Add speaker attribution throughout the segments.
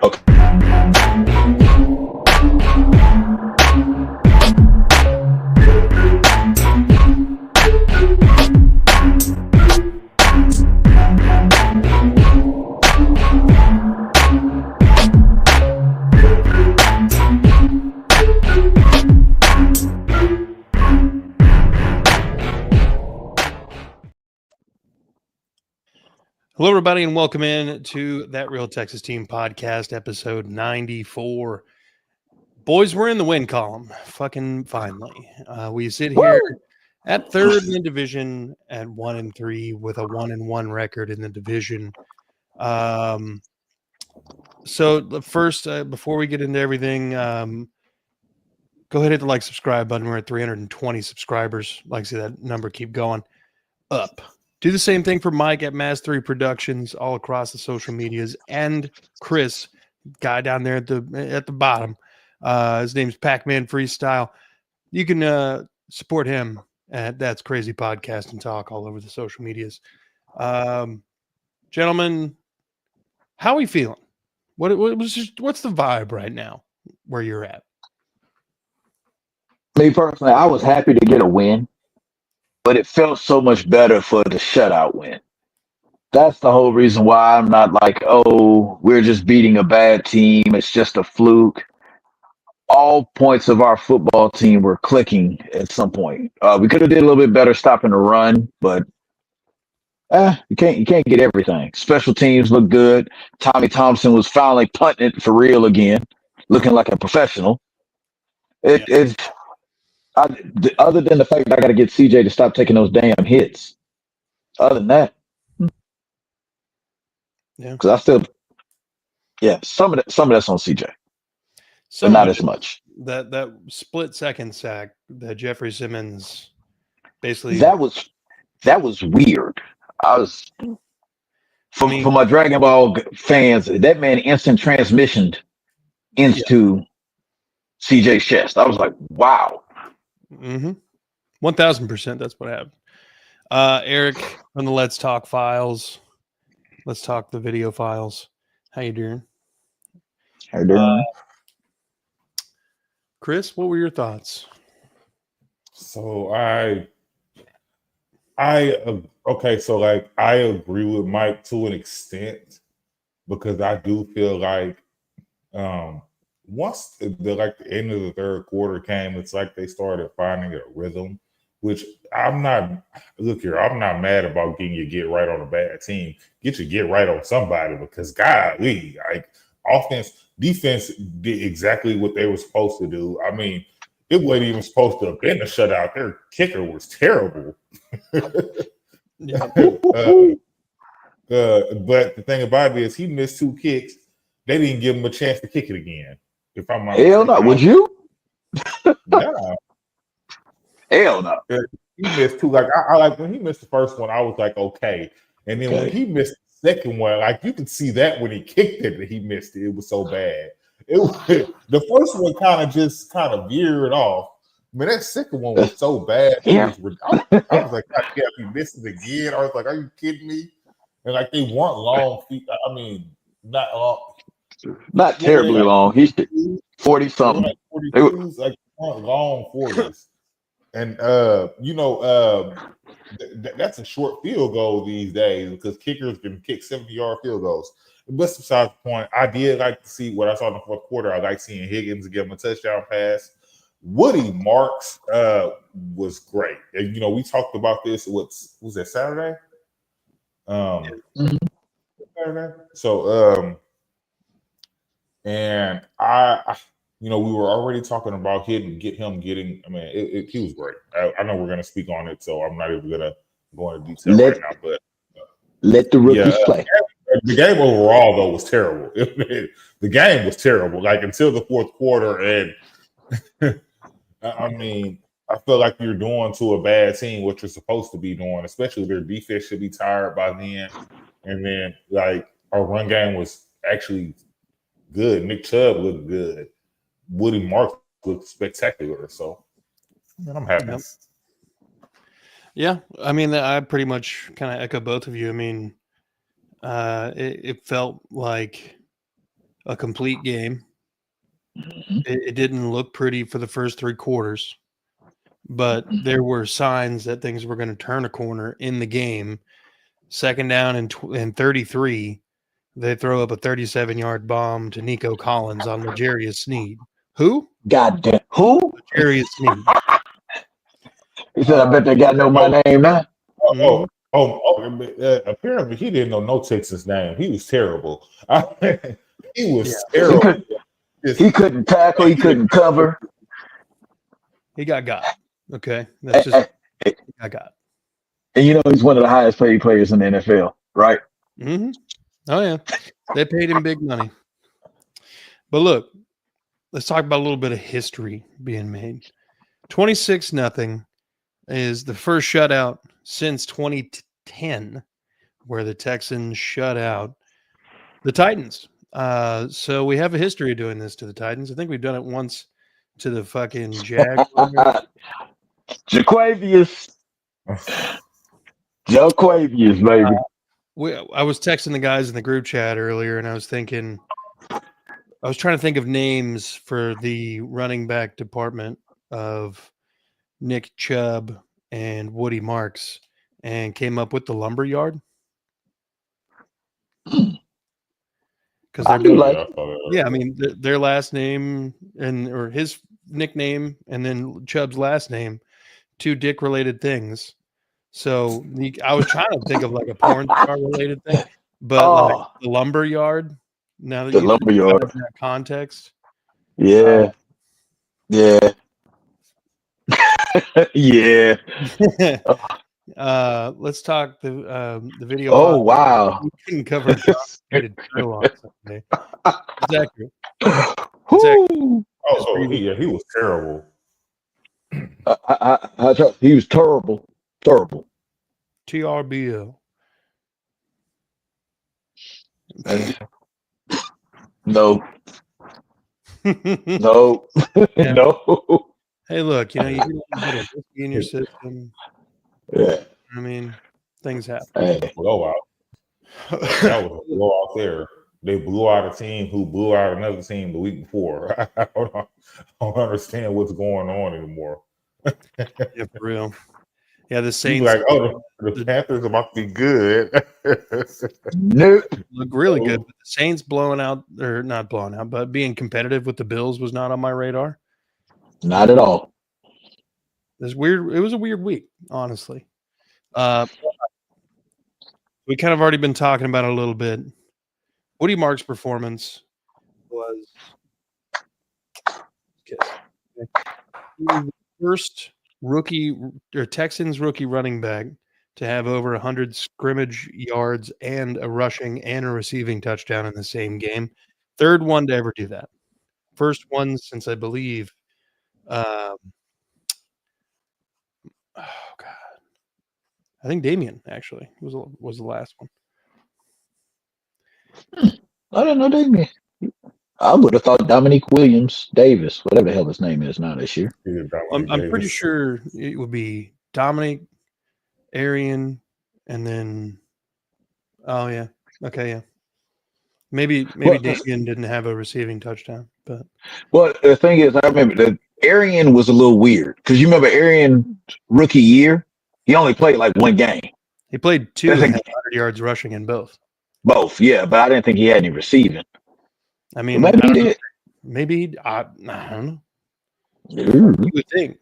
Speaker 1: Okay.
Speaker 2: Hello, everybody, and welcome in to That Real Texas Team podcast, episode 94. Boys, we're in the win column, fucking finally. We sit here at third in the division at 1-3 with a 1-1 record in the division. So the first, before we get into everything, go ahead and hit the like, subscribe button. We're at 320 subscribers. Like I see that number keep going up. Do the same thing for Mike at Maz3 Productions all across the social medias, and Chris, guy down there at the bottom. His name's Pac-Man Freestyle. You can support him at That's Crazy Podcast and Talk all over the social medias. Gentlemen, how are we feeling? What's the vibe right now where you're at?
Speaker 1: Me personally, I was happy to get a win, but it felt so much better for the shutout win. That's the whole reason why I'm not like, oh, we're just beating a bad team. It's just a fluke. All points of our football team were clicking at some point. We could have did a little bit better stopping the run, but you can't get everything. Special teams look good. Tommy Thompson was finally punting it for real again, looking like a professional. It's other than the fact that I got to get CJ to stop taking those damn hits. Other than that,
Speaker 2: Yeah,
Speaker 1: because I still, some of that's on CJ, but not as much.
Speaker 2: That split second sack that Jeffrey Simmons basically
Speaker 1: That was weird. For my Dragon Ball fans, that man instant transmissioned into CJ's chest. I was like, wow.
Speaker 2: 1,000%. That's what happened. Eric from the Let's Talk files. Let's talk the video files. How you doing?
Speaker 1: How you doing?
Speaker 2: Chris, what were your thoughts?
Speaker 3: So I agree with Mike to an extent, because I do feel like once the end of the third quarter came, it's like they started finding a rhythm, which I'm not mad about getting your get right on a bad team. Get your get right on somebody, because golly, like defense did exactly what they were supposed to do. I mean, it wasn't even supposed to have been a shutout. Their kicker was terrible. But the thing about it is he missed 2 kicks. They didn't give him a chance to kick it again. If I'm not
Speaker 1: Hell no. Would you?
Speaker 3: No.
Speaker 1: Hell no.
Speaker 3: He missed 2. Like I like when he missed the first one, I was like, okay. And then when he missed the second one, like you could see that when he kicked it, that he missed it. It was so bad. The first one kind of veered off. I mean, that second one was so bad. I was like, God, yeah, he missed it again. I was like, are you kidding me? And like they weren't long feet. I mean, not long.
Speaker 1: Not terribly long. He's 40 something.
Speaker 3: Like 42s, like long 40s. And that's a short field goal these days, because kickers can kick 70-yard field goals. But besides the point, I did like to see what I saw in the fourth quarter. I like seeing Higgins give him a touchdown pass. Woody Marks was great. And we talked about this. Was that Saturday? Saturday. So and I we were already talking about him getting. I mean, he was great. I know we're going to speak on it, so I'm not even going to go into detail right now. But
Speaker 1: let the rookies play.
Speaker 3: The game overall, though, was terrible. The game was terrible, like until the fourth quarter. And I mean, I feel like you're doing to a bad team what you're supposed to be doing, especially their defense should be tired by then. And then, like, our run game was actually good. Nick Chubb looked good. Woody Marks looked spectacular. So, I'm happy.
Speaker 2: Yeah, I mean, I pretty much kind of echo both of you. I mean, it felt like a complete game. It didn't look pretty for the first 3 quarters, but there were signs that things were going to turn a corner in the game. Second down and 33, they throw up a 37-yard bomb to Nico Collins on L'Jarius Sneed. Who?
Speaker 1: Goddamn. Who?
Speaker 2: L'Jarius Sneed.
Speaker 1: He said, I bet they got to know my name now.
Speaker 3: Apparently he didn't know no Texas name. He was terrible. He was terrible.
Speaker 1: He couldn't tackle. He couldn't cover.
Speaker 2: He got. Okay. That's just he got.
Speaker 1: And you know he's one of the highest paid players in the NFL, right?
Speaker 2: Mm-hmm. Oh, yeah. They paid him big money. But look, let's talk about a little bit of history being made. 26-0 is the first shutout since 2010 where the Texans shut out the Titans. So we have a history of doing this to the Titans. I think we've done it once to the fucking Jaguars.
Speaker 1: Jaquavius, baby.
Speaker 2: I was texting the guys in the group chat earlier, and I was trying to think of names for the running back department of Nick Chubb and Woody Marks, and came up with the Lumberyard. Because they're doing, I mean, their last name or his nickname, and then Chubb's last name, 2 dick-related things. So I was trying to think of like a porn star related thing, but like the Lumberyard. Now that you put it in that context,
Speaker 1: yeah. Yeah.
Speaker 2: Let's talk the video.
Speaker 1: Oh wow!
Speaker 2: We couldn't cover turtle on Sunday. Exactly.
Speaker 3: He was terrible.
Speaker 1: He was terrible.
Speaker 2: TRBO.
Speaker 1: No.
Speaker 2: Yeah.
Speaker 1: No.
Speaker 2: Hey, look, you get a little bit of whiskey in your system.
Speaker 1: Yeah.
Speaker 2: I mean, things happen.
Speaker 1: Hey.
Speaker 3: Blowout. That was a blowout there. They blew out a team who blew out another team the week before. I don't understand what's going on anymore.
Speaker 2: Yeah, for real. Yeah, the Saints
Speaker 3: the Panthers about to be good.
Speaker 1: Nope.
Speaker 2: Look really good. But the Saints not blowing out, but being competitive with the Bills was not on my radar.
Speaker 1: Not at all.
Speaker 2: It was a weird week, honestly. We kind of already been talking about it a little bit. Woody Marks' performance was the first Texans rookie running back to have over 100 scrimmage yards and a rushing and a receiving touchdown in the same game. Third one to ever do that. First one since I believe oh God. I think Damien actually was the last one.
Speaker 1: I didn't know Damien. I would have thought Dominique Davis, whatever the hell his name is now this year.
Speaker 2: I'm pretty sure it would be Dominic, Arian, and then maybe Damien didn't have a receiving touchdown, but
Speaker 1: the thing is, I remember that Arian was a little weird because you remember Arian rookie year, he only played like one game.
Speaker 2: He played 2 and had 100 yards rushing in both.
Speaker 1: Both, yeah, but I didn't think he had any receiving.
Speaker 2: I mean,
Speaker 1: maybe he did.
Speaker 2: Maybe I don't know.
Speaker 1: You
Speaker 2: would think.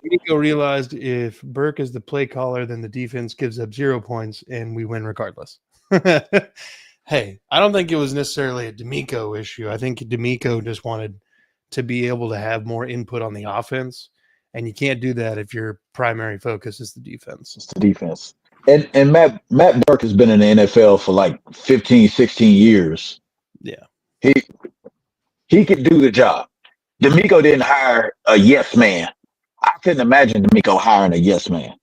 Speaker 2: Nico realized if Burke is the play caller, then the defense gives up 0 points and we win regardless. Hey, I don't think it was necessarily a D'Amico issue. I think D'Amico just wanted to be able to have more input on the offense, and you can't do that if your primary focus is the defense.
Speaker 1: It's the defense. And Matt Burke has been in the NFL for like 15, 16 years.
Speaker 2: Yeah.
Speaker 1: He could do the job. D'Amico didn't hire a yes man. I couldn't imagine D'Amico hiring a yes man.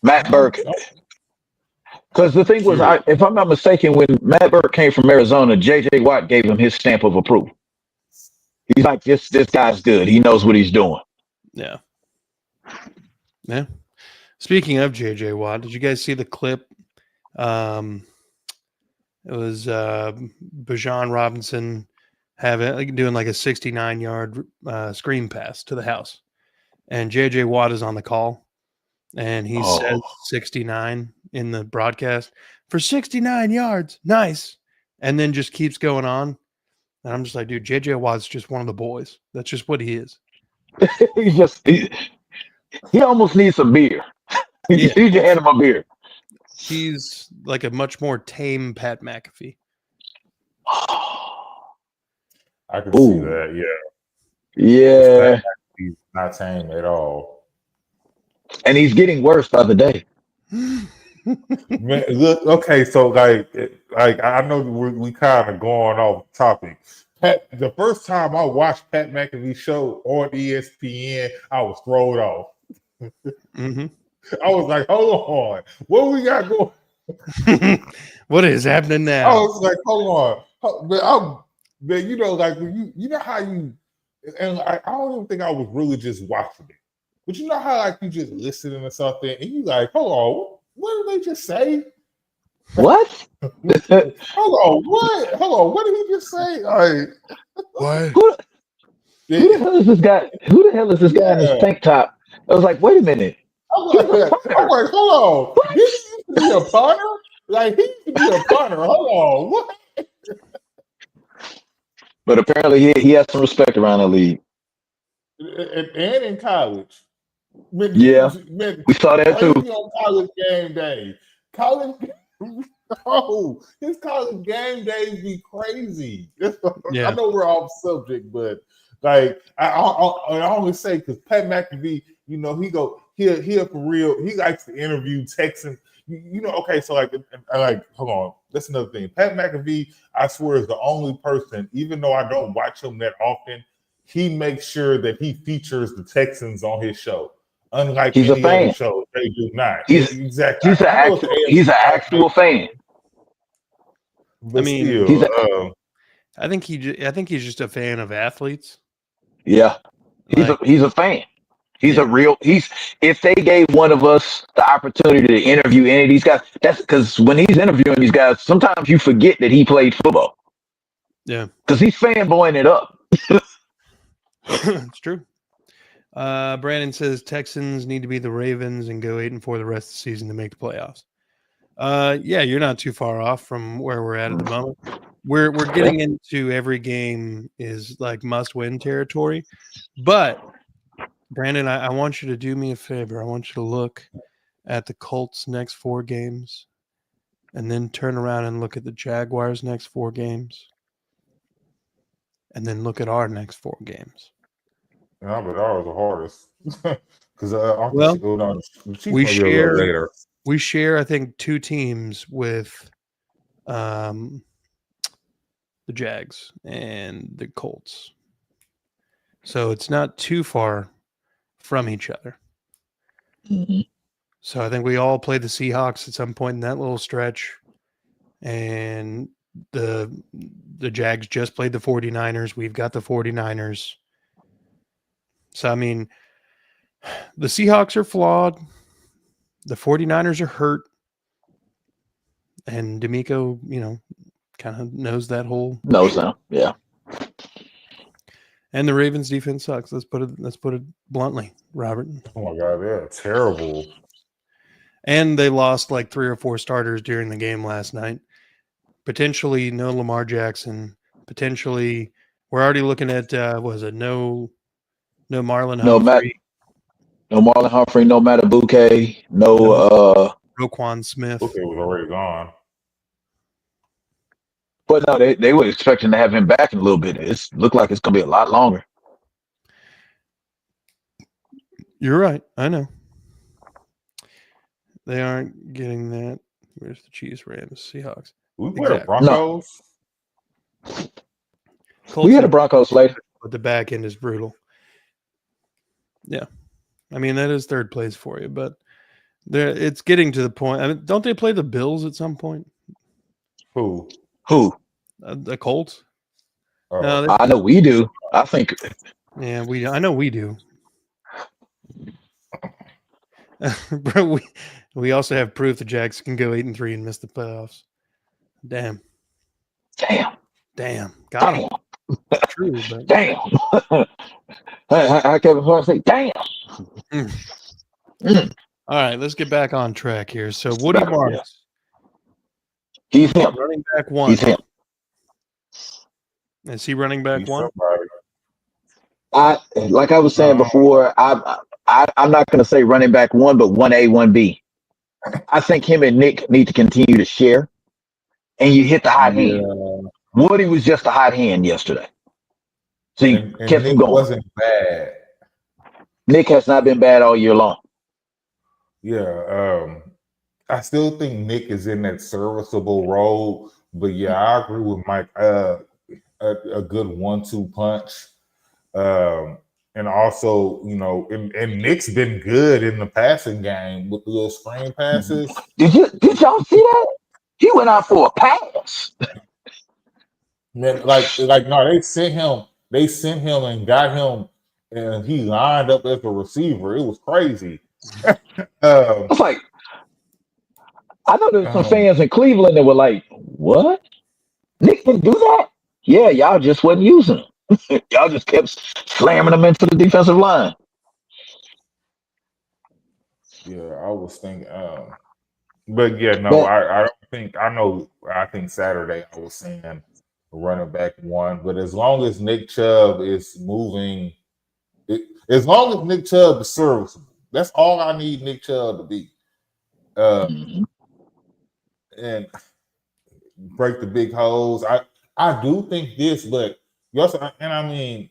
Speaker 1: Matt Burke. Because the thing was, if I'm not mistaken, when Matt Burke came from Arizona, J.J. Watt gave him his stamp of approval. He's like, this guy's good. He knows what he's doing.
Speaker 2: Yeah. Yeah. Speaking of J.J. Watt, did you guys see the clip It was Bijan Robinson doing like a 69-yard screen pass to the house. And J.J. Watt is on the call. And he says 69 in the broadcast for 69 yards. Nice. And then just keeps going on. And I'm just like, dude, J.J. Watt's just one of the boys. That's just what he is.
Speaker 1: He almost needs some beer. You need to hand him a beer.
Speaker 2: He's like a much more tame Pat McAfee.
Speaker 3: I can see that, yeah.
Speaker 1: Yeah.
Speaker 3: He's not tame at all.
Speaker 1: And he's getting worse by the day.
Speaker 3: Man, look, okay, so like I know we kind of going off topic. The first time I watched Pat McAfee's show on ESPN, I was thrown off.
Speaker 2: Mm-hmm.
Speaker 3: I was like, hold on, what we got going?
Speaker 2: What is happening now?
Speaker 3: I was like, hold on, man, you know, like when you know how you, and I don't even think I was really just watching it, but you know how like you just listening to something and you like, hold on, what did they just say?
Speaker 1: What?
Speaker 3: Hold on, what did he just say? Like,
Speaker 2: what?
Speaker 1: Who the hell is this guy? Who the hell is this guy in his tank top? I was like, wait a minute.
Speaker 3: I'm like, hold on. What? This used to be a punter? Like, he used to be a punter. Hold on. What?
Speaker 1: But apparently he has some respect around the league.
Speaker 3: And in college. Man,
Speaker 1: we saw that too.
Speaker 3: On college game day. His college game days be crazy.
Speaker 2: Yeah.
Speaker 3: I know we're off subject, but like I always say because Pat McAfee, you know, he for real. He likes to interview Texans. You know, okay, so like hold on. That's another thing. Pat McAfee, I swear, is the only person, even though I don't watch him that often, he makes sure that he features the Texans on his show. Unlike
Speaker 1: he's
Speaker 3: any
Speaker 1: a fan.
Speaker 3: other show, they do not.
Speaker 1: Exactly. He's an actual fan.
Speaker 3: But
Speaker 2: I mean,
Speaker 3: still,
Speaker 2: I think he's just a fan of athletes.
Speaker 1: Yeah, he's a fan. He's a real. If they gave one of us the opportunity to interview any of these guys, that's because when he's interviewing these guys, sometimes you forget that he played football.
Speaker 2: Yeah,
Speaker 1: because he's fanboying it up.
Speaker 2: It's true. Brandon says Texans need to be the Ravens and go 8-4 the rest of the season to make the playoffs. Yeah, you're not too far off from where we're at the moment. We're getting into every game is like must-win territory. But Brandon, I want you to do me a favor. I want you to look at the Colts' next 4 games, and then turn around and look at the Jaguars' next 4 games, and then look at our next 4 games.
Speaker 3: Yeah, but ours the hardest because
Speaker 2: we share I think 2 teams with the Jags and the Colts, so it's not too far from each other.
Speaker 1: Mm-hmm.
Speaker 2: So I think we all play the Seahawks at some point in that little stretch, and the Jags just played the 49ers. We've got the 49ers. So, I mean, the Seahawks are flawed. The 49ers are hurt. And D'Amico, kind of knows that whole.
Speaker 1: Knows now, yeah.
Speaker 2: And the Ravens defense sucks. Let's put it bluntly, Robert.
Speaker 3: Oh my God, they're terrible.
Speaker 2: And they lost like 3 or 4 starters during the game last night. Potentially no Lamar Jackson. Potentially, we're already looking at no Marlon Humphrey.
Speaker 1: No Marlon Humphrey, no Mattabuke, no
Speaker 2: Roquan Smith.
Speaker 3: Bouquet was already gone.
Speaker 1: But no, they were expecting to have him back in a little bit. It looked like it's going to be a lot longer.
Speaker 2: You're right. I know. They aren't getting that. Where's the Chiefs, Rams, Seahawks?
Speaker 3: We played the Broncos.
Speaker 2: No.
Speaker 1: We had the Broncos later.
Speaker 2: But the back end is brutal. Yeah. I mean, that is third place for you, but it's getting to the point. I mean, don't they play the Bills at some point?
Speaker 3: Who?
Speaker 2: The Colts?
Speaker 1: No, I know we do. I think.
Speaker 2: Yeah, I know we do. Bro, we also have proof the Jags can go 8-3 and miss the playoffs. Damn. Damn. Got him. True, but
Speaker 1: Damn. I Kevin Hart say, damn.
Speaker 2: All right, let's get back on track here. So Woody Marks,
Speaker 1: He's him.
Speaker 2: running back one.
Speaker 1: He's him.
Speaker 2: Is he running back one?
Speaker 1: Like I was saying before, I'm not going to say running back one, but 1A, 1B. I think him and Nick need to continue to share, and you hit the hot hand. Woody was just a hot hand yesterday, so you kept him
Speaker 3: Nick
Speaker 1: going.
Speaker 3: Wasn't bad.
Speaker 1: Nick has not been bad all year long.
Speaker 3: Yeah, I still think Nick is in that serviceable role, but yeah, I agree with Mike. A good 1-2 punch. And also, you know, and Nick's been good in the passing game with the little screen passes.
Speaker 1: Did y'all see that? He went out for a pass.
Speaker 3: Man, like no, they sent him and got him, and he lined up as a receiver. It was crazy.
Speaker 1: I was like, I know there were some fans in Cleveland that were like, "What? Nick didn't do that?" Yeah, y'all just wasn't using him. Y'all just kept slamming them into the defensive line.
Speaker 3: Yeah, I was thinking, but yeah, no, I don't think I think Saturday I was saying running back one, but as long as Nick Chubb is moving, as long as Nick Chubb is serviceable, that's all I need Nick Chubb to be, and break the big holes. I do think this, but yes, and I mean.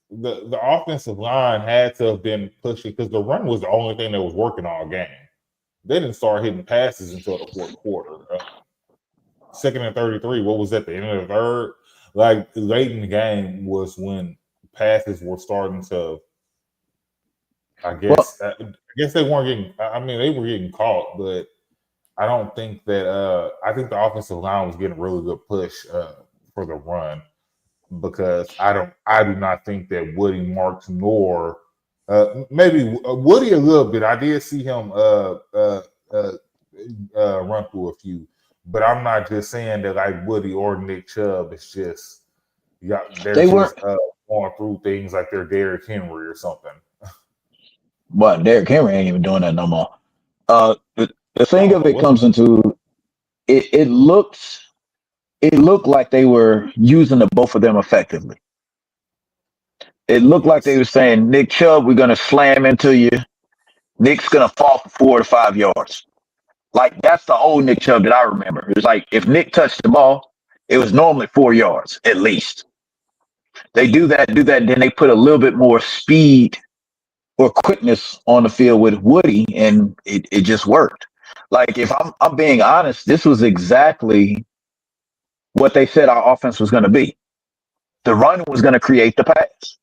Speaker 3: The offensive line had to have been pushing because the run was the only thing that was working all game. They didn't start hitting passes until the fourth quarter. Second and 33, what was that, the end of the third? Like, late in the game was when passes were starting to, I guess they weren't getting, I mean, they were getting caught, but I don't think that, I think the offensive line was getting a really good push for the run. Because I do not think that Woody Marks nor maybe Woody a little bit. I did see him run through a few, but I'm not just saying that like Woody or Nick Chubb. It's just they're just going through things like they're Derrick Henry or something.
Speaker 1: But Derrick Henry ain't even doing that no more. The thing of it comes into it looked like they were using the both of them effectively. It looked like they were saying, Nick Chubb, we're going to slam into you. Nick's going to fall for 4 to 5 yards. Like, that's the old Nick Chubb that I remember. It was like, if Nick touched the ball, it was normally 4 yards, at least. They do that, then they put a little bit more speed or quickness on the field with Woody, and it just worked. Like, if I'm being honest, this was exactly what they said our offense was going to be. The run was going to create the pass.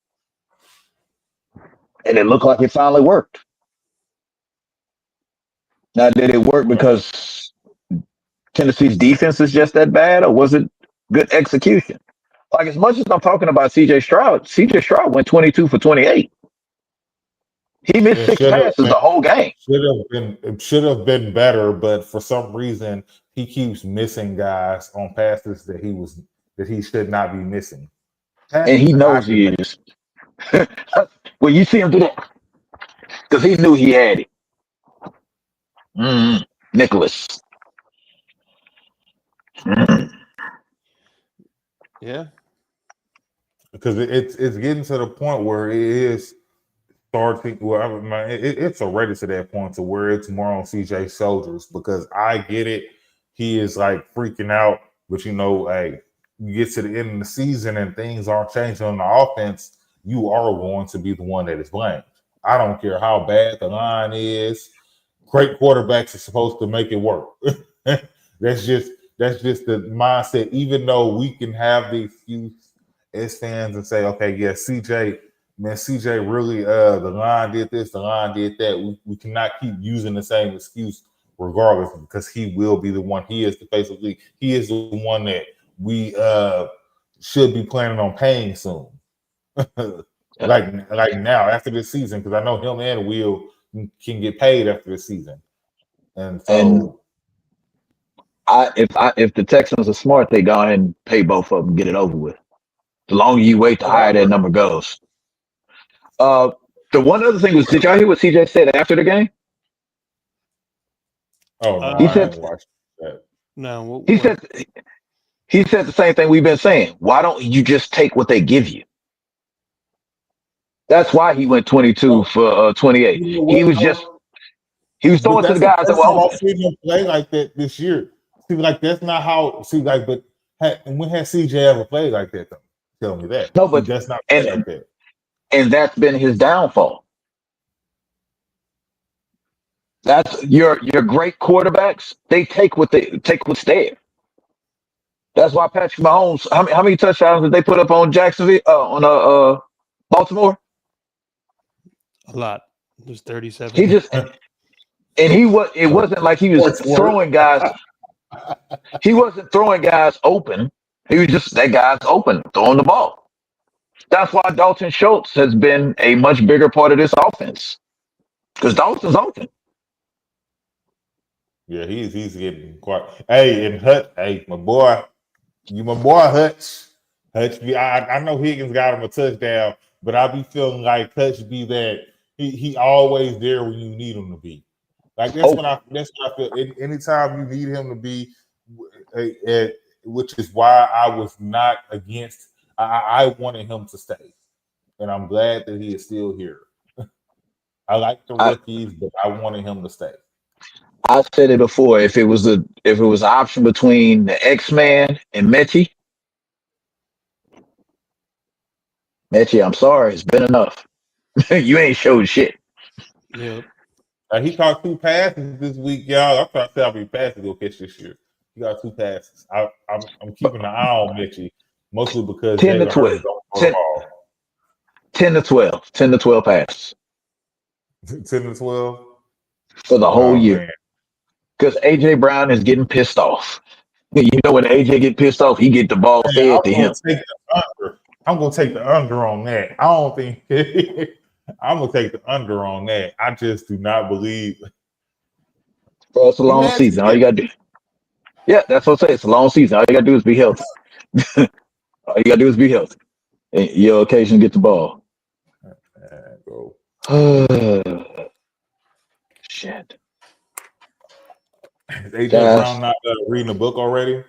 Speaker 1: And it looked like it finally worked. Now, did it work because Tennessee's defense is just that bad, or was it good execution? Like, as much as I'm talking about C.J. Stroud went 22 for 28. He missed 6 passes the whole game.
Speaker 3: Should have been better, but for some reason he keeps missing guys on passes that he should not be missing.
Speaker 1: And he knows he is. Well, you see him do that because he knew he had it. Nicholas.
Speaker 2: Yeah.
Speaker 3: Because it's getting to the point where it is starting. Well, it's already to that point to where it's more on CJ's shoulders. Because I get it, he is like freaking out, but you know, like you get to the end of the season and things aren't changing on the offense, you are going to be the one that is blamed. I don't care how bad the line is. Great quarterbacks are supposed to make it work. That's just the mindset. Even though we can have the excuse as fans and say, okay, yeah, CJ really, the line did this, the line did that. We cannot keep using the same excuse regardless, because he will be the one. He is the face of the league. He is the one that we should be planning on paying soon. like now after this season, because I know him and Will can get paid after this season. And so
Speaker 1: If the Texans are smart, they go ahead and pay both of them, get it over with. The longer you wait, the higher that number goes. Uh, the one other thing was, did y'all hear what CJ said after the game?
Speaker 3: Oh no,
Speaker 1: He
Speaker 3: I
Speaker 1: said
Speaker 3: ain't watched that.
Speaker 2: No,
Speaker 1: he said he said the same thing we've been saying. Why don't you just take what they give you? That's why he went 22 for 28.
Speaker 3: You know
Speaker 1: He
Speaker 3: what
Speaker 1: was just
Speaker 3: though?
Speaker 1: he was
Speaker 3: But
Speaker 1: throwing to the
Speaker 3: that's the
Speaker 1: guys that
Speaker 3: first
Speaker 1: were
Speaker 3: time I've
Speaker 1: open.
Speaker 3: seen him play like that this year. See, like that's not how. See, like, but and when has CJ ever played like that? Though, tell me that
Speaker 1: No,
Speaker 3: he
Speaker 1: but
Speaker 3: does not play like
Speaker 1: and
Speaker 3: that.
Speaker 1: and that's been his downfall. That's your great quarterbacks. They take what's there. That's why Patrick Mahomes. How many touchdowns did they put up on Jacksonville? Baltimore.
Speaker 2: a lot. There's 37.
Speaker 1: He just and he was. It wasn't like he was
Speaker 3: Sports work.
Speaker 1: throwing guys. He wasn't throwing guys open. He was just that guy's open, throwing the ball. That's why Dalton Schultz has been a much bigger part of this offense because Dalton's open.
Speaker 3: Yeah, he's getting quite. Hey, and Hutch, hey, my boy, my boy Hutch. Hutch be. I know Higgins got him a touchdown, but I be feeling like Hutch be that he always there when you need him to be. Like that's
Speaker 1: Oh,
Speaker 3: what I feel. Anytime you need him to be, which is why I was not against. I wanted him to stay, and I'm glad that he is still here. I like the
Speaker 1: I
Speaker 3: rookies, but I wanted him to stay.
Speaker 1: I said it before. If it was an option between the X-Man and Mechie, I'm sorry, it's been enough. You ain't showed shit.
Speaker 2: Yep.
Speaker 3: He caught 2 passes this week, y'all. I'm trying to tell how many passes he'll catch this year. He got 2 passes. I'm keeping an eye on Mitchie, mostly because
Speaker 1: 10 to
Speaker 3: Jalen
Speaker 1: 12.
Speaker 3: Hurts don't throw the
Speaker 1: 10,
Speaker 3: ball.
Speaker 1: 10 to 12. 10 to 12 passes
Speaker 3: 10 to 12.
Speaker 1: for the whole
Speaker 3: Oh
Speaker 1: year.
Speaker 3: man.
Speaker 1: Because AJ Brown is getting pissed off. You know when AJ get pissed off, he get the ball
Speaker 3: Man,
Speaker 1: fed to him.
Speaker 3: I'm gonna take the under on that. I don't think I'm gonna take the under on that. I just do not believe.
Speaker 1: Bro, it's a long
Speaker 3: Imagine
Speaker 1: season. All
Speaker 3: that.
Speaker 1: you gotta do. Yeah, that's what I say. It's a long season. All you gotta do is be healthy. All you gotta do is be healthy. And you'll occasionally get the ball.
Speaker 3: Bro.
Speaker 1: Shit.
Speaker 3: Is AJ
Speaker 1: That's
Speaker 3: Brown not reading a book already?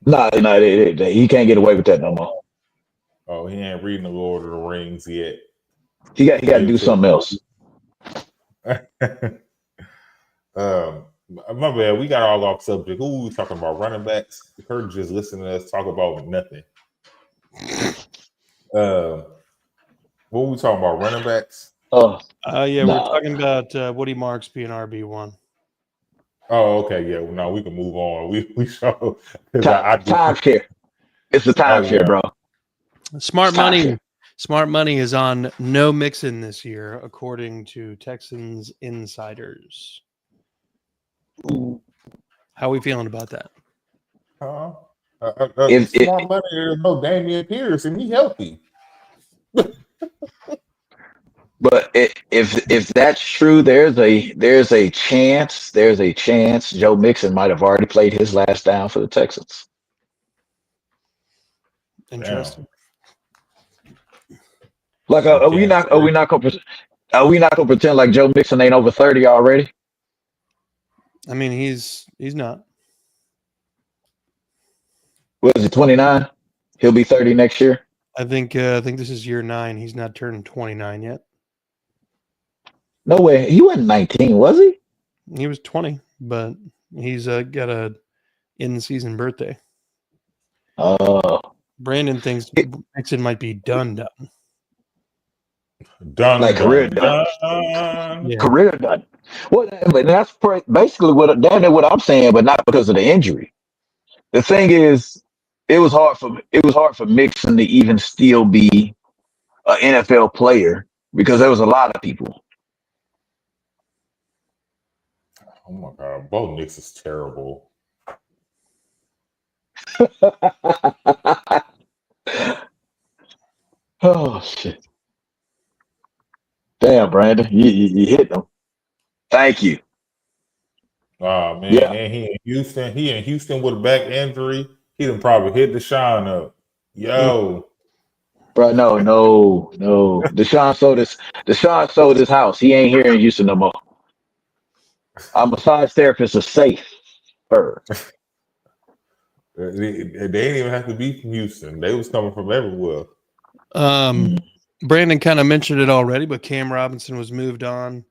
Speaker 1: he can't get away with that no more.
Speaker 3: Oh, he ain't reading the Lord of the Rings yet.
Speaker 1: He got to do something else.
Speaker 3: My bad. We got all off subject. Who we talking about? Running backs. Heard just listening to us talk about nothing. What we talking about? Running backs.
Speaker 1: Oh,
Speaker 2: Yeah,
Speaker 1: nah.
Speaker 2: we're talking about Woody Marks being RB1.
Speaker 3: Oh, okay. Yeah. Well, no, we can move on. We show because
Speaker 1: Timeshare. It's the
Speaker 3: Oh
Speaker 1: timeshare,
Speaker 3: yeah.
Speaker 1: bro.
Speaker 2: Smart
Speaker 1: It's
Speaker 2: money.
Speaker 1: timeshare.
Speaker 2: Smart money is on no Mixon this year, according to Texans insiders. How are we feeling about that?
Speaker 3: Smart money. There's no Damian Pierce, and he healthy.
Speaker 1: But if that's true, there's a chance Joe Mixon might have already played his last down for the Texans.
Speaker 2: Interesting.
Speaker 1: Like, are we not gonna pretend like Joe Mixon ain't over 30 already?
Speaker 2: I mean, he's not.
Speaker 1: What is it, 29? He'll be 30 next year.
Speaker 2: I think this is year 9. He's not turned 29 yet.
Speaker 1: No way. He wasn't 19, was he?
Speaker 2: He was 20, but he's got a in-season birthday. Brandon thinks Mixon might be done.
Speaker 1: Like career done.
Speaker 2: Yeah.
Speaker 1: Career done. Well, but that's basically what I'm saying, but not because of the injury. The thing is, it was hard for Mixon to even still be an NFL player because there was a lot of people.
Speaker 3: Oh my God, Bo Nix is terrible.
Speaker 1: Oh shit! Damn, Brandon, you hit them. Thank you.
Speaker 3: Oh man,
Speaker 1: Yeah,
Speaker 3: and he in Houston with a back injury. He done probably hit Deshaun up. Yo,
Speaker 1: bro. No. Deshaun sold his house. He ain't here in Houston no more. Our massage therapists are safe.
Speaker 3: they didn't even have to be from Houston. They was coming from everywhere.
Speaker 2: Brandon kind of mentioned it already, but Cam Robinson was moved on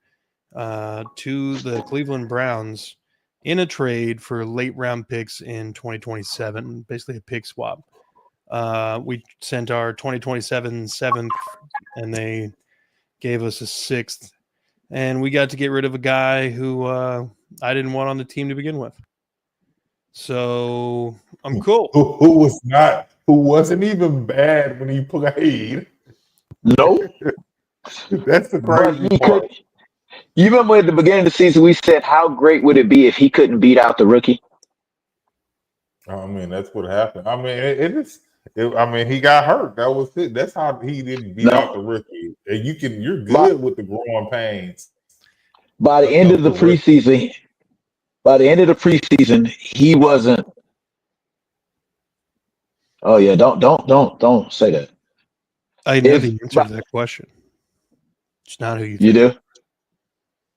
Speaker 2: to the Cleveland Browns in a trade for late round picks in 2027, basically a pick swap. We sent our 2027 seventh, and they gave us a sixth, and we got to get rid of a guy who I didn't want on the team to begin with. So I'm cool.
Speaker 3: Who wasn't even bad when he played.
Speaker 1: No,
Speaker 3: That's the
Speaker 1: but
Speaker 3: crazy
Speaker 1: he
Speaker 3: part.
Speaker 1: could. You remember at the beginning of the season we said how great would it be if he couldn't beat out the rookie?
Speaker 3: I mean, that's what happened. I mean, it is. I mean, he got hurt. That was it. That's how he didn't beat out the
Speaker 1: No,
Speaker 3: rookie. And you're
Speaker 1: by,
Speaker 3: good with the growing pains.
Speaker 1: by the end of the preseason, he wasn't. Oh yeah, don't say that.
Speaker 2: I know the answer to that question. It's not who you think.
Speaker 1: You do?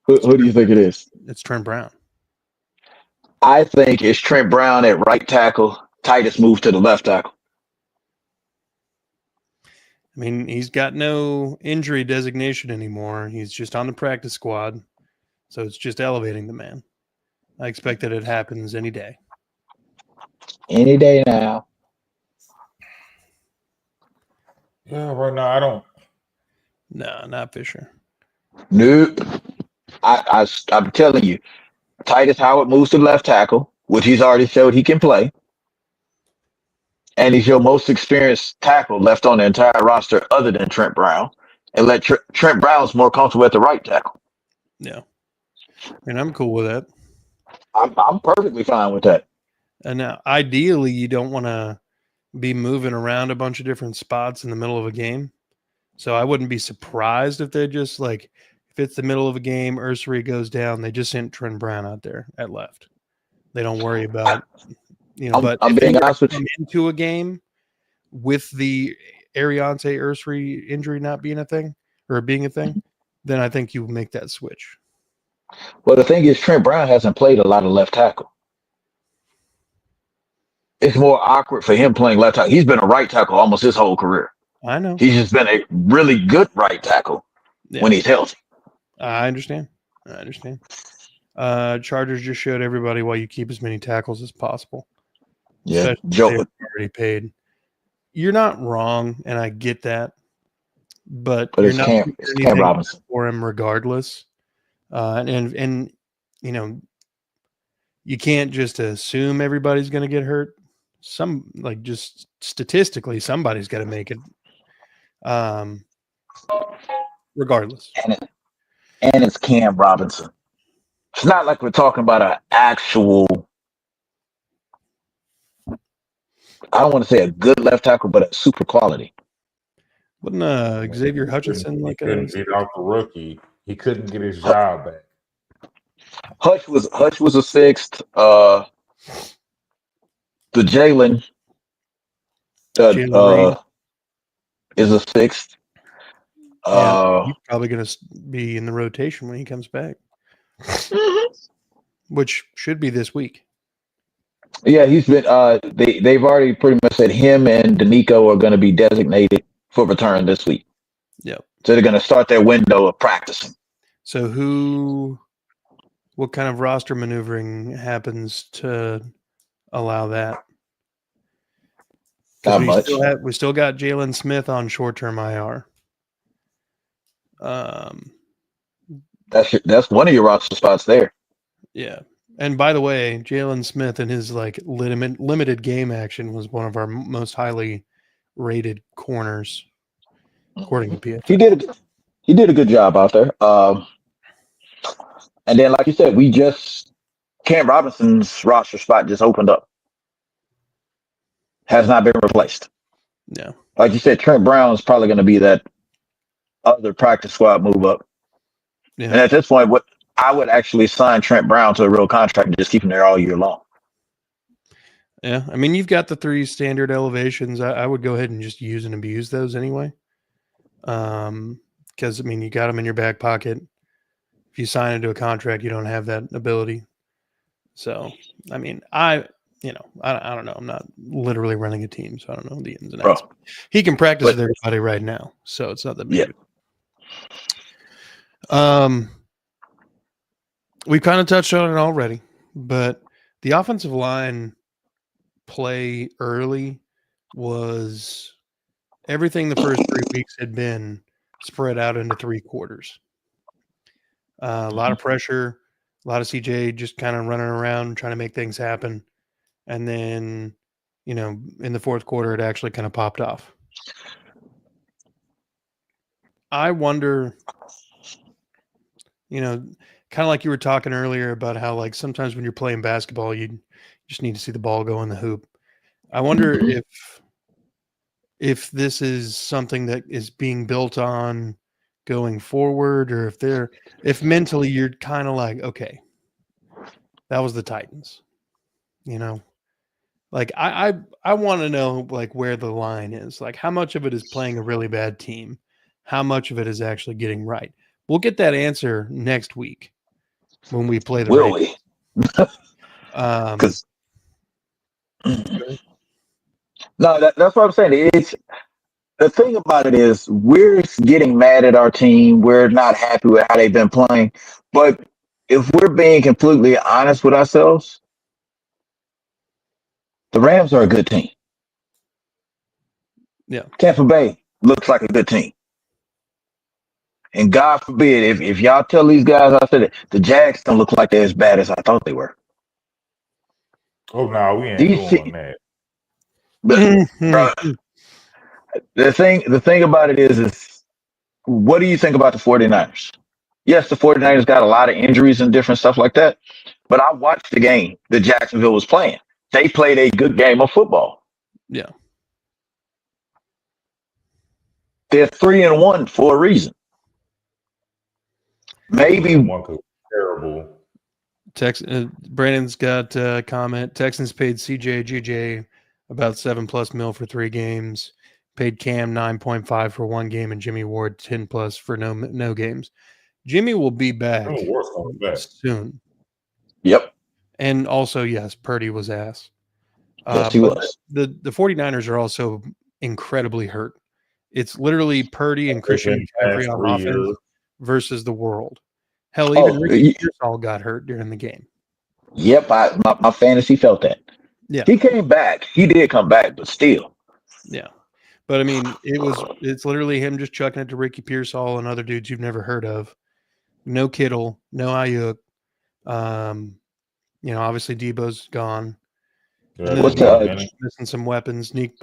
Speaker 1: Who do you think it is?
Speaker 2: It's Trent Brown.
Speaker 1: I think it's Trent Brown at right tackle. Titus moved to the left tackle.
Speaker 2: I mean, he's got no injury designation anymore. He's just on the practice squad. So it's just elevating the man. I expect that it happens any day.
Speaker 1: Any day now.
Speaker 3: Yeah, right now I don't.
Speaker 2: No, not Fisher.
Speaker 1: Nope. I'm telling you, Titus Howard moves to left tackle, which he's already showed he can play. And he's your most experienced tackle left on the entire roster other than Trent Brown. And let Trent Brown's more comfortable at the right tackle.
Speaker 2: Yeah. And I'm cool with that.
Speaker 1: I'm perfectly fine with that.
Speaker 2: And now, ideally, you don't want to be moving around a bunch of different spots in the middle of a game. So I wouldn't be surprised if they just if it's the middle of a game, Ursary goes down, they just sent Trent Brown out there at left. They don't worry about, but
Speaker 1: I'm
Speaker 2: if
Speaker 1: being
Speaker 2: they
Speaker 1: honest with you.
Speaker 2: come into a game with the Ariante Ursary injury not being a thing or being a thing, then I think you make that switch.
Speaker 1: Well, the thing is, Trent Brown hasn't played a lot of left tackle. It's more awkward for him playing left tackle. He's been a right tackle almost his whole career.
Speaker 2: I know.
Speaker 1: He's just been a really good right tackle when he's healthy.
Speaker 2: I understand. Chargers just showed everybody why you keep as many tackles as possible.
Speaker 1: Yeah,
Speaker 2: Joe already paid. You're not wrong, and I get that, but you're
Speaker 1: it's
Speaker 2: not
Speaker 1: Cam Robinson
Speaker 2: for him regardless. And you can't just assume everybody's going to get hurt. Just statistically, somebody's got to make it. Regardless.
Speaker 1: And it's Cam Robinson. It's not like we're talking about an actual, I don't want to say a good left tackle, but a super quality.
Speaker 2: Wasn't Xavier Hutchinson
Speaker 3: he couldn't beat out the rookie. He couldn't get his job back.
Speaker 1: Hutch was a sixth. The Jalen is a sixth.
Speaker 2: He's probably going to be in the rotation when he comes back, which should be this week.
Speaker 1: Yeah, he's been. They've already pretty much said him and D'Amico are going to be designated for return this week.
Speaker 2: Yep.
Speaker 1: So they're going to start their window of practicing.
Speaker 2: So what kind of roster maneuvering happens to allow that?
Speaker 1: Not much.
Speaker 2: We still got Jalen Smith on short-term IR.
Speaker 1: That's one of your roster spots there.
Speaker 2: Yeah. And by the way, Jalen Smith and his limited game action was one of our most highly rated corners, according to PFF.
Speaker 1: He did a good job out there. And then, like you said, Cam Robinson's roster spot just opened up. Has not been replaced.
Speaker 2: No.
Speaker 1: Like you said, Trent Brown is probably going to be that other practice squad move up. Yeah. And at this point, I would actually sign Trent Brown to a real contract and just keep him there all year long.
Speaker 2: Yeah, I mean, you've got the 3 standard elevations. I would go ahead and just use and abuse those anyway. Because I mean, you got them in your back pocket. If you sign into a contract, you don't have that ability. So, I mean, I don't know. I'm not literally running a team, so I don't know the ins and outs.
Speaker 1: Bro,
Speaker 2: He can practice with everybody right now, so it's not that big.
Speaker 1: Yeah.
Speaker 2: We kind of touched on it already, but the offensive line play early was everything the first 3 weeks had been spread out into 3 quarters. A lot of pressure, a lot of CJ just kind of running around trying to make things happen. And then, in the fourth quarter, it actually kind of popped off. I wonder, kind of like you were talking earlier about how, like, sometimes when you're playing basketball, you just need to see the ball go in the hoop. I wonder if this is something that is being built on going forward, or if mentally you're kind of like, okay, that was the Titans, like I want to know, like, where the line is, like how much of it is playing a really bad team, how much of it is actually getting right. We'll get that answer next week when we play the
Speaker 1: Will we? Because no, that's what I'm saying. It's the thing about it is we're getting mad at our team. We're not happy with how they've been playing. But if we're being completely honest with ourselves, the Rams are a good team.
Speaker 2: Yeah.
Speaker 1: Tampa Bay looks like a good team. And God forbid, if y'all tell these guys, I said it, the Jags don't look like they're as bad as I thought they were.
Speaker 3: Oh no, we ain't doing that.
Speaker 1: But bro, the thing about it is what do you think about the 49ers? Yes, the 49ers got a lot of injuries and different stuff like that. But I watched the game that Jacksonville was playing. They played a good game of football.
Speaker 2: Yeah.
Speaker 1: They're 3-1 for a reason. Maybe
Speaker 3: one could be terrible.
Speaker 2: Brandon's got a comment. Texans paid CJ GJ about $7+ million for 3 games. Paid Cam 9.5 for 1 game, and Jimmy Ward 10+ for no games. Jimmy will be back soon.
Speaker 1: Yep.
Speaker 2: And also, yes, Purdy was ass.
Speaker 1: Yes, he was.
Speaker 2: The 49ers are also incredibly hurt. It's literally Purdy and Christian McCaffrey on offense versus the world. Hell, even Ricky Pearsall got hurt during the game.
Speaker 1: Yep, my fantasy felt that.
Speaker 2: Yeah,
Speaker 1: he came back. He did come back, but still.
Speaker 2: Yeah, but I mean, it's literally him just chucking it to Ricky Pearsall and other dudes you've never heard of. No Kittle, no Ayuk. Obviously Debo's gone.
Speaker 3: Yeah,
Speaker 2: what's missing some weapons.
Speaker 1: Juwan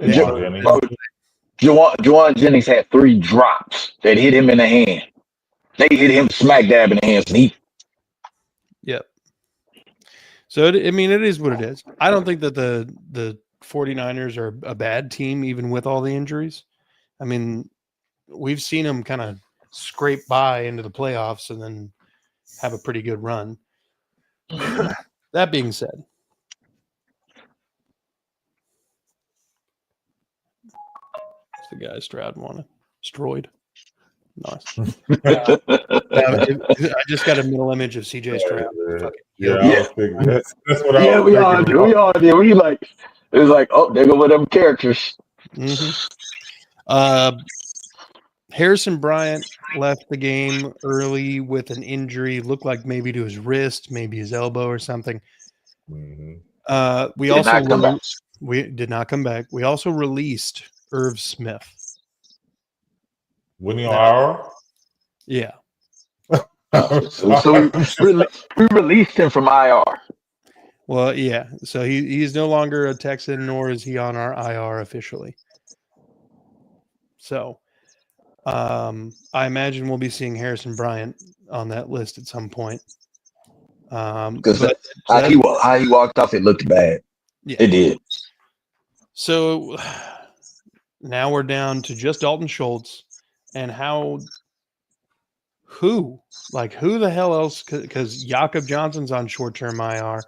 Speaker 1: Jennings had 3 drops that hit him in the hand. They hit him smack dab in the hands.
Speaker 2: Yep. So, it is what it is. I don't think that the 49ers are a bad team, even with all the injuries. I mean, we've seen them kind of scrape by into the playoffs and then have a pretty good run. That being said, the guy Stroud wanted destroyed. Nice. I just got a mental image of CJ Stroud.
Speaker 3: That's what I was
Speaker 1: we all did. We all did. It was like, oh, there go one of them characters.
Speaker 2: Mm-hmm. Harrison Bryant left the game early with an injury. Looked like maybe to his wrist, maybe his elbow or something.
Speaker 3: Mm-hmm.
Speaker 2: We did not come back. We also released Irv Smith.
Speaker 3: When you are?
Speaker 2: Yeah.
Speaker 1: So we released him from IR.
Speaker 2: Well, yeah. So he's no longer a Texan, nor is he on our IR officially. So I imagine we'll be seeing Harrison Bryant on that list at some point.
Speaker 1: Because how he walked off, it looked bad. Yeah. It did.
Speaker 2: So now we're down to just Dalton Schultz. And who? Like, who the hell else? Because Jakob Johnson's on short-term IR.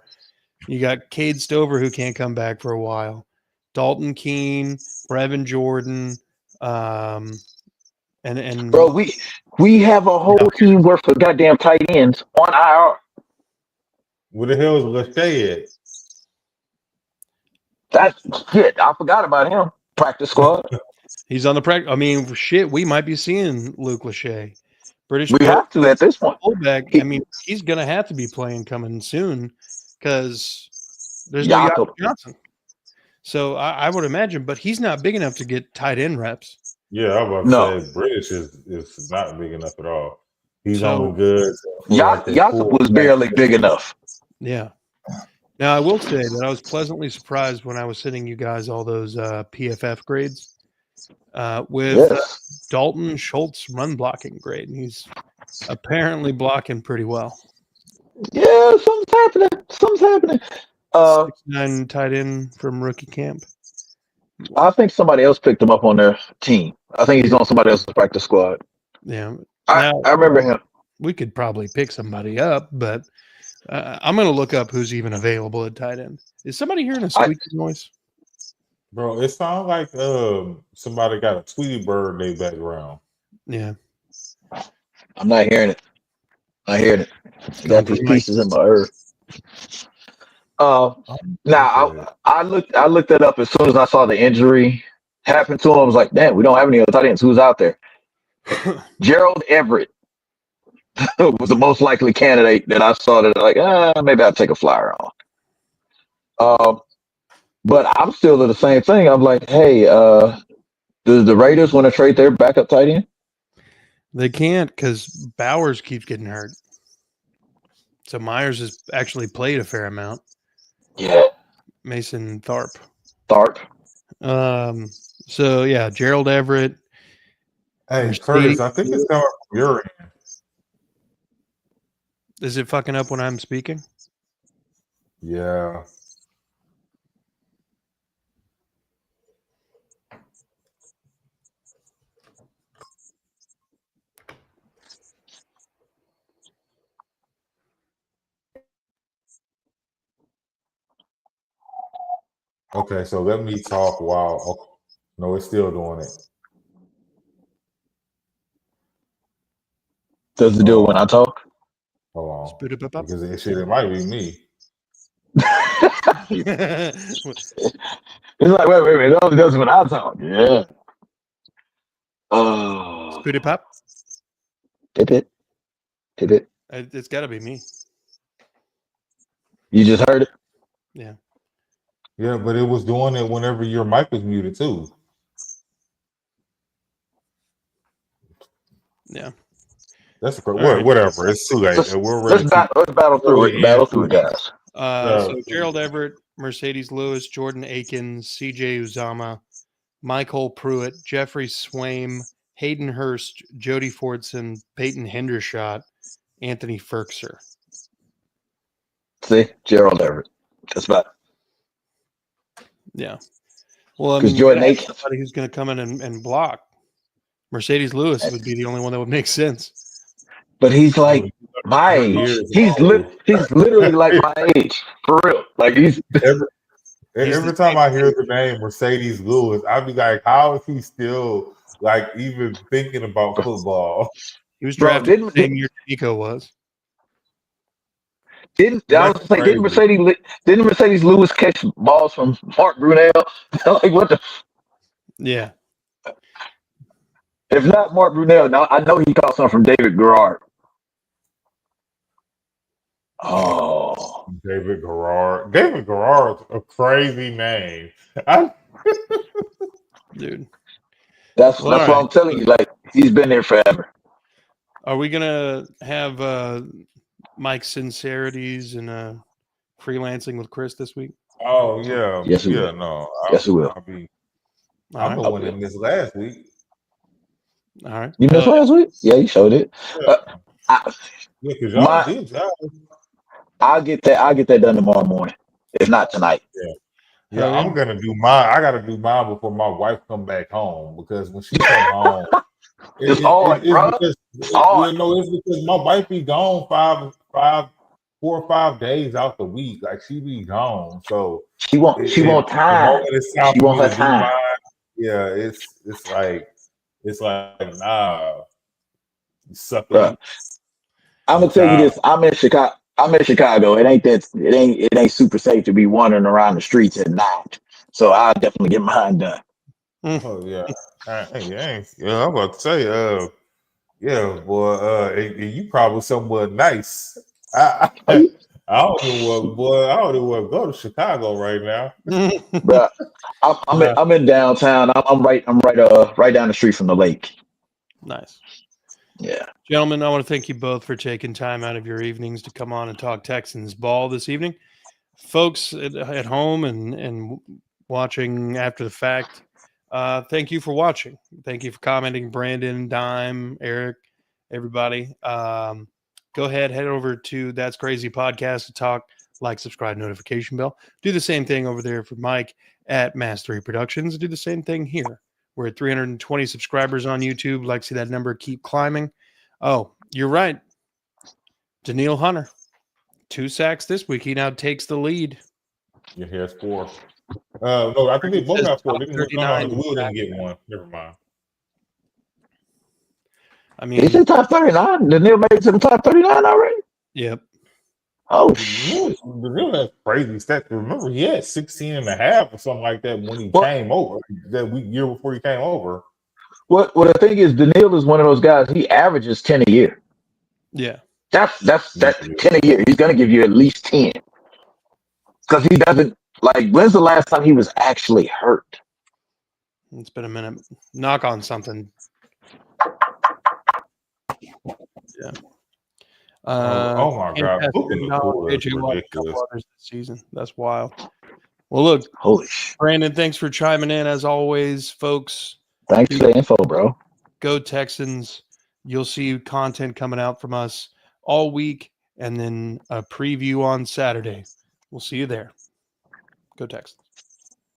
Speaker 2: You got Cade Stover, who can't come back for a while. Dalton Keene, Brevin Jordan, and
Speaker 1: Bro, we have a whole team worth of goddamn tight ends on IR.
Speaker 3: Where the hell is LaShay at?
Speaker 1: That's shit. I forgot about him. Practice squad.
Speaker 2: he's on the practice. I mean, shit, we might be seeing Luke Lachey. British.
Speaker 1: We have to at this point.
Speaker 2: Fullback. I mean, he's going to have to be playing coming soon because there's no
Speaker 1: Jakob
Speaker 2: Johnson. So I would imagine, but he's not big enough to get tight end reps.
Speaker 3: Yeah, I was about to say British is not big enough at all. He's only good.
Speaker 1: Jakob was barely big enough.
Speaker 2: Yeah. Now I will say that I was pleasantly surprised when I was sending you guys all those PFF grades with Dalton Schultz run blocking grade, and he's apparently blocking pretty well.
Speaker 1: Yeah, something's happening.
Speaker 2: 6'9" tight end from rookie camp.
Speaker 1: I think somebody else picked him up on their team. I think he's on somebody else's practice squad.
Speaker 2: Yeah,
Speaker 1: I remember him.
Speaker 2: We could probably pick somebody up, but I'm going to look up who's even available at tight end. Is somebody hearing a squeaky noise?
Speaker 3: Bro, it sounds like somebody got a Tweety Bird in their background.
Speaker 2: Yeah.
Speaker 1: I'm not hearing it. I hear it. I got these pieces in my ear. Now I looked that up as soon as I saw the injury happen to him. I was like, damn, we don't have any other tight ends. Who's out there? Gerald Everett was the most likely candidate that I saw that like, maybe I'll take a flyer on. But I'm still the same thing. I'm like, hey, does the Raiders want to trade their backup tight end?
Speaker 2: They can't because Bowers keeps getting hurt. So Myers has actually played a fair amount.
Speaker 1: Yeah.
Speaker 2: Mason Tharp. So yeah, Gerald Everett.
Speaker 3: Hey, Curtis, I think it's coming from your end.
Speaker 2: Is it fucking up when I'm speaking?
Speaker 3: Yeah. Okay, so let me talk while. Oh, no, it's still doing it.
Speaker 1: Does it do it when I talk?
Speaker 3: Hold on.
Speaker 2: Spit it up.
Speaker 3: Because it might be me.
Speaker 1: It's like, wait, it only does it when I talk. Yeah.
Speaker 2: Spit it up.
Speaker 1: Tip it.
Speaker 2: It's got to be me.
Speaker 1: You just heard it?
Speaker 2: Yeah.
Speaker 3: Yeah, but it was doing it whenever your mic was muted too.
Speaker 2: Yeah.
Speaker 3: That's whatever. It's too late.
Speaker 1: Let's battle through it. Battle through it, guys.
Speaker 2: So Gerald Everett, Mercedes Lewis, Jordan Akins, CJ Uzama, Michael Pruitt, Jeffrey Swaim, Hayden Hurst, Jody Fordson, Peyton Hendershot, Anthony Ferkser.
Speaker 1: See, Gerald Everett. That's about.
Speaker 2: Yeah. Well, I mean,
Speaker 1: Jordan Akins,
Speaker 2: somebody who's going to come in and block. Mercedes Lewis would be the only one that would make sense.
Speaker 1: But he's like my age. He's literally like my age, for real. Like
Speaker 3: every time I hear the name Mercedes Lewis, I'd be like, how is he still like even thinking about football?
Speaker 2: He was drafted the same year Nico was.
Speaker 1: Didn't Mercedes Lewis catch balls from Mark Brunell? Like what the?
Speaker 2: Yeah.
Speaker 1: If not Mark Brunell, now I know he caught some from David Garrard. Oh,
Speaker 3: David Garrard. David Garrard's a crazy name.
Speaker 2: Dude.
Speaker 1: That's what I'm telling you. Like he's been there forever.
Speaker 2: Are we gonna have Mike's sincerities and freelancing with Chris this week?
Speaker 3: Oh yeah.
Speaker 1: Yes, we
Speaker 3: yeah.
Speaker 1: will.
Speaker 3: No.
Speaker 1: Yes, we will.
Speaker 3: I'm the one that missed last week.
Speaker 2: All right.
Speaker 1: You missed last week? Yeah, you showed it. I'll get that done tomorrow morning, if not tonight.
Speaker 3: Yeah, I'm gonna do mine. I gotta do mine before my wife come back home because when she come home,
Speaker 1: It's on,
Speaker 3: It's
Speaker 1: bro.
Speaker 3: because
Speaker 1: It's on.
Speaker 3: it's because my wife be gone 4 or 5 days out the week. Like she be gone, so
Speaker 1: She want
Speaker 3: the
Speaker 1: time.
Speaker 3: moment it's time
Speaker 1: She
Speaker 3: for
Speaker 1: want
Speaker 3: me
Speaker 1: her
Speaker 3: to do
Speaker 1: time.
Speaker 3: mine, yeah, it's like nah, you sucker.
Speaker 1: Bro, I'm
Speaker 3: I'm
Speaker 1: gonna tell you
Speaker 3: tired.
Speaker 1: this. I'm in Chicago. I'm in Chicago. It ain't super safe to be wandering around the streets at night. So I'll definitely get mine done.
Speaker 3: Oh yeah, yeah. I'm about to say, yeah, boy. And you probably somewhat nice. I,
Speaker 1: Are
Speaker 3: I,
Speaker 1: you,
Speaker 3: I don't even want, boy. I don't even want to go to Chicago right now.
Speaker 1: bro?
Speaker 3: Nah,
Speaker 1: I'm in downtown. Right down the street from the lake.
Speaker 2: Nice.
Speaker 1: Yeah.
Speaker 2: Gentlemen, I want to thank you both for taking time out of your evenings to come on and talk Texans ball this evening. Folks at home and watching after the fact, thank you for watching. Thank you for commenting, Brandon, Dime, Eric, everybody. Go ahead, head over to That's Crazy Podcast to talk, like, subscribe, notification bell. Do the same thing over there for Mike at Mass 3 Productions. Do the same thing here. We're at 320 subscribers on YouTube. Like to see that number keep climbing. Oh, you're right. Daniil Hunter, 2 sacks this week. He now takes the lead.
Speaker 3: your hair's 4. No, I think they
Speaker 2: It
Speaker 3: both
Speaker 2: says
Speaker 3: have 4.
Speaker 2: top
Speaker 3: No,
Speaker 2: 39 in
Speaker 3: Will didn't
Speaker 2: sacks.
Speaker 3: get one. Never mind.
Speaker 2: I
Speaker 1: He's
Speaker 2: mean,
Speaker 1: in top 39. Daniil made it to the top 39 already.
Speaker 2: yep.
Speaker 1: Oh
Speaker 3: The real has crazy stats. Remember, he had 16 and a half or something like that when he
Speaker 1: What
Speaker 3: came over. That week year before he came over.
Speaker 1: what the thing is, Daniil is one of those guys. He averages 10 a year.
Speaker 2: Yeah.
Speaker 1: That's 10 a year. He's gonna give you at least 10 because he doesn't like. When's the last time he was actually hurt?
Speaker 2: It's been a minute. Knock on something. Yeah.
Speaker 3: Oh my God!
Speaker 2: Fantastic.
Speaker 3: Booking the pool is
Speaker 2: AJ Watt, a couple
Speaker 3: ridiculous.
Speaker 2: others this season. That's wild. Well, look,
Speaker 1: Holy sh!
Speaker 2: Brandon, thanks for chiming in as always, folks.
Speaker 1: Thanks for the info, bro.
Speaker 2: Go Texans. You'll see content coming out from us all week and then a preview on Saturday. We'll see you there. Go Texans.